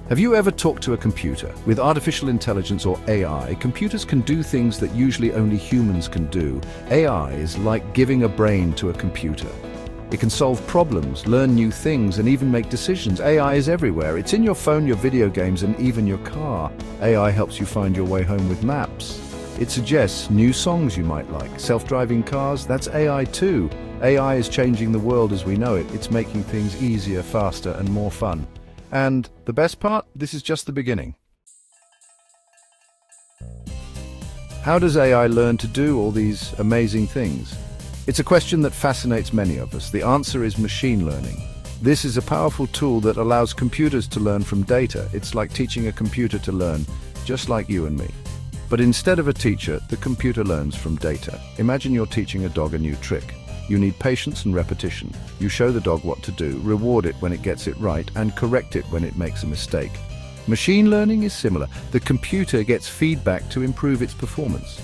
Have you ever talked to a computer? With artificial intelligence or AI, computers can do things that usually only humans can do. AI is like giving a brain to a computer. It can solve problems, learn new things, and even make decisions. AI is everywhere. It's in your phone, your video games, and even your car. AI helps you find your way home with maps. It suggests new songs you might like. Self-driving cars, that's AI too. AI is changing the world as we know it. It's making things easier, faster, and more fun. And the best part? This is just the beginning. How does AI learn to do all these amazing things? It's a question that fascinates many of us. The answer is machine learning. This is a powerful tool that allows computers to learn from data. It's like teaching a computer to learn, just like you and me. But instead of a teacher, the computer learns from data. Imagine you're teaching a dog a new trick. You need patience and repetition. You show the dog what to do, reward it when it gets it right, and correct it when it makes a mistake. Machine learning is similar. The computer gets feedback to improve its performance.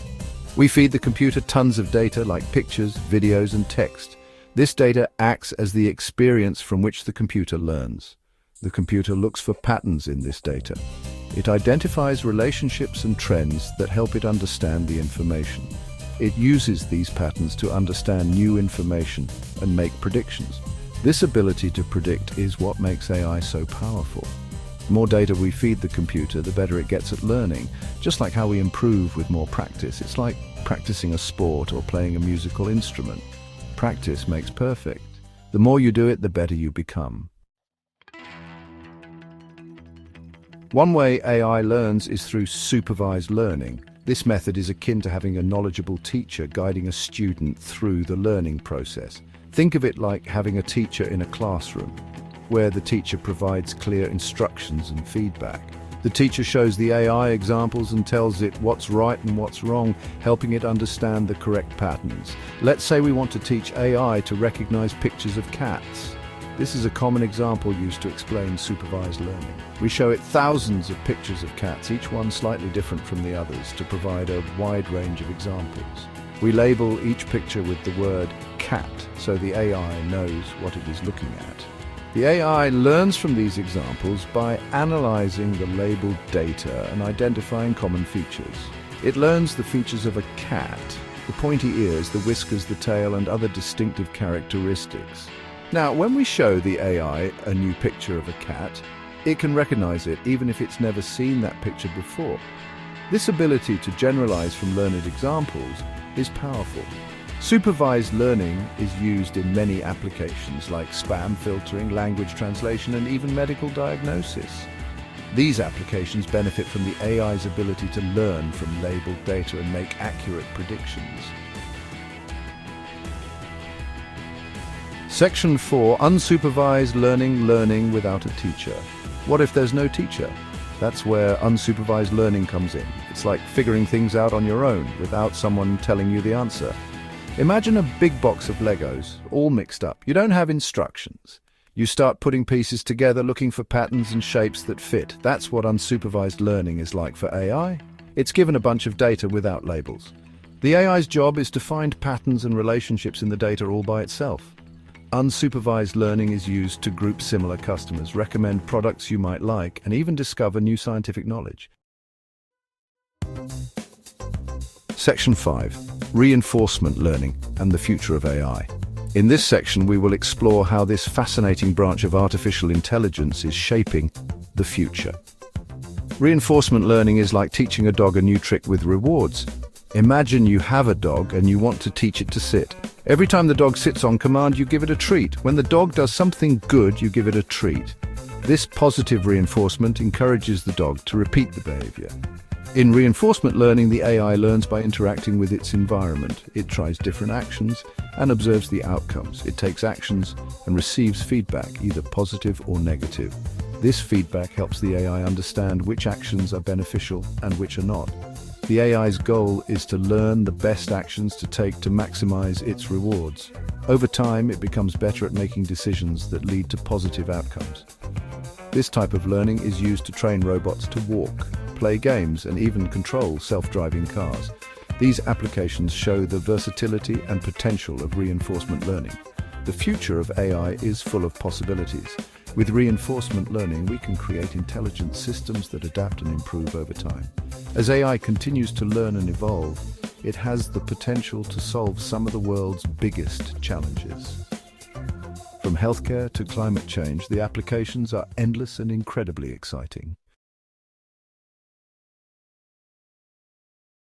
We feed the computer tons of data like pictures, videos, and text. This data acts as the experience from which the computer learns. The computer looks for patterns in this data. It identifies relationships and trends that help it understand the information. It uses these patterns to understand new information and make predictions. This ability to predict is what makes AI so powerful. The more data we feed the computer, the better it gets at learning. Just like how we improve with more practice. It's like practicing a sport or playing a musical instrument. Practice makes perfect. The more you do it, the better you become. One way AI learns is through supervised learning. This method is akin to having a knowledgeable teacher guiding a student through the learning process. Think of it like having a teacher in a classroom, where the teacher provides clear instructions and feedback. The teacher shows the AI examples and tells it what's right and what's wrong, helping it understand the correct patterns. Let's say we want to teach AI to recognize pictures of cats. This is a common example used to explain supervised learning. We show it thousands of pictures of cats, each one slightly different from the others, to provide a wide range of examples. We label each picture with the word cat, so the AI knows what it is looking at. The AI learns from these examples by analyzing the labeled data and identifying common features. It learns the features of a cat, the pointy ears, the whiskers, the tail, and other distinctive characteristics. Now, when we show the AI a new picture of a cat, it can recognize it even if it's never seen that picture before. This ability to generalize from learned examples is powerful. Supervised learning is used in many applications like spam filtering, language translation, and even medical diagnosis. These applications benefit from the AI's ability to learn from labeled data and make accurate predictions. Section 4. Unsupervised learning without a teacher. What if there's no teacher? That's where unsupervised learning comes in. It's like figuring things out on your own without someone telling you the answer. Imagine a big box of Legos, all mixed up. You don't have instructions. You start putting pieces together, looking for patterns and shapes that fit. That's what unsupervised learning is like for AI. It's given a bunch of data without labels. The AI's job is to find patterns and relationships in the data all by itself. Unsupervised learning is used to group similar customers, recommend products you might like, and even discover new scientific knowledge. Section 5. Reinforcement learning and the future of AI. In this section, we will explore how this fascinating branch of artificial intelligence is shaping the future. Reinforcement learning is like teaching a dog a new trick with rewards. Imagine you have a dog and you want to teach it to sit. Every time the dog sits on command, you give it a treat. When the dog does something good, you give it a treat. This positive reinforcement encourages the dog to repeat the behavior. In reinforcement learning, the AI learns by interacting with its environment. It tries different actions and observes the outcomes. It takes actions and receives feedback, either positive or negative. This feedback helps the AI understand which actions are beneficial and which are not. The AI's goal is to learn the best actions to take to maximize its rewards. Over time, it becomes better at making decisions that lead to positive outcomes. This type of learning is used to train robots to walk, play games, and even control self-driving cars. These applications show the versatility and potential of reinforcement learning. The future of AI is full of possibilities. With reinforcement learning, we can create intelligent systems that adapt and improve over time. As AI continues to learn and evolve, it has the potential to solve some of the world's biggest challenges. From healthcare to climate change, the applications are endless and incredibly exciting.